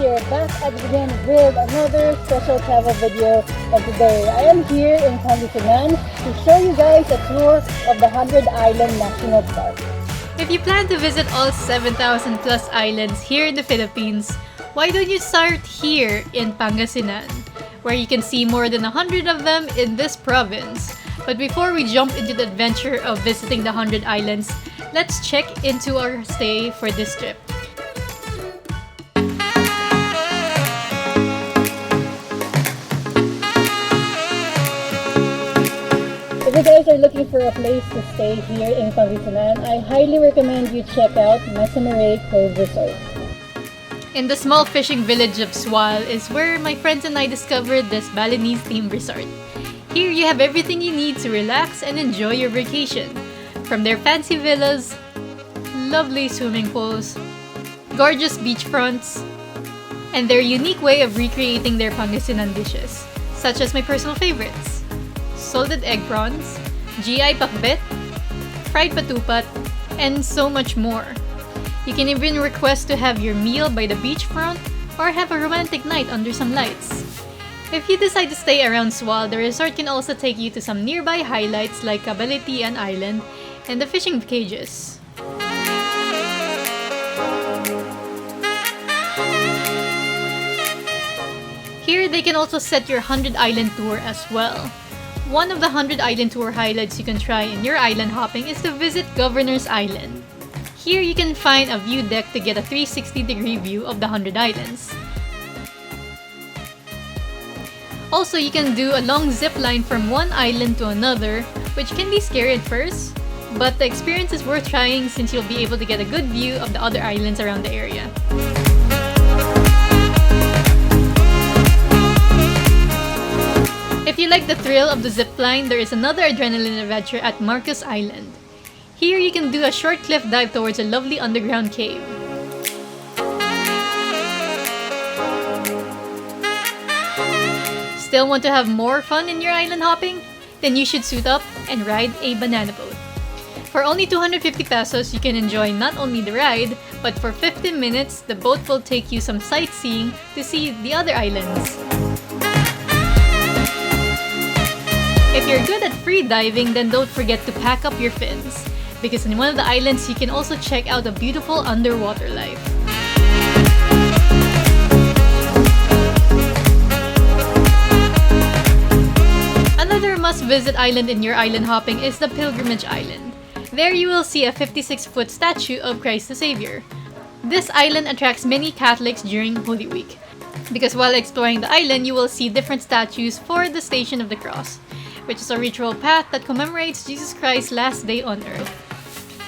we are back at again with another special travel video, and today I am here in Pangasinan to show you guys a tour of the 100 Island National Park. If you plan to visit all 7,000 plus islands here in the Philippines, why don't you start here in Pangasinan, where you can see more than 100 of them in this province. But before we jump into the adventure of visiting the 100 islands, let's check into our stay for this trip. If you guys are looking for a place to stay here in Pangasinan, I highly recommend you check out Masamirey Cove Resort. In the small fishing village of Sual is where my friends and I discovered this Balinese themed resort. Here you have everything you need to relax and enjoy your vacation. From their fancy villas, lovely swimming pools, gorgeous beachfronts, and their unique way of recreating their Pangasinan dishes, such as my personal favorites: salted egg prawns, GI pakbet, fried patupat, and so much more. You can even request to have your meal by the beachfront or have a romantic night under some lights. If you decide to stay around Sual, the resort can also take you to some nearby highlights like Cabalitian Island and the fishing cages. Here, they can also set your 100 Island tour as well. One of the 100 Island tour highlights you can try in your island hopping is to visit Governor's Island. Here, you can find a view deck to get a 360-degree view of the 100 islands. Also, you can do a long zip line from one island to another, which can be scary at first, but the experience is worth trying since you'll be able to get a good view of the other islands around the area. If you like the thrill of the zip line, there is another adrenaline adventure at Marcos Island. Here, you can do a short cliff dive towards a lovely underground cave. Still want to have more fun in your island hopping? Then you should suit up and ride a banana boat. For only 250 pesos, you can enjoy not only the ride, but for 15 minutes, the boat will take you some sightseeing to see the other islands. If you're good at free diving, then don't forget to pack up your fins, because in one of the islands, you can also check out a beautiful underwater life. Another must-visit island in your island hopping is the Pilgrimage Island. There you will see a 56-foot statue of Christ the Savior. This island attracts many Catholics during Holy Week, because while exploring the island, you will see different statues for the Station of the Cross, which is a ritual path that commemorates Jesus Christ's last day on earth.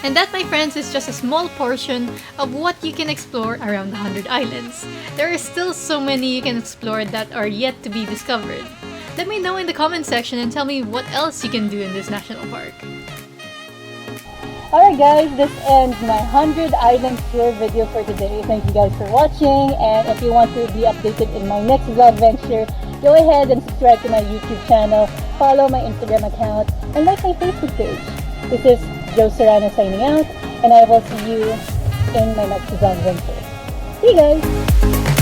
And that, my friends, is just a small portion of what you can explore around the 100 islands. There are still so many you can explore that are yet to be discovered. Let me know in the comment section and tell me what else you can do in this national park. Alright guys, this ends my 100 Island tour video for today. Thank you guys for watching, and if you want to be updated in my next vlog venture, go ahead and subscribe to my YouTube channel, follow my Instagram account, and like my Facebook page. This is Serrano signing out, and I will see you in my next vlog venture. See you guys!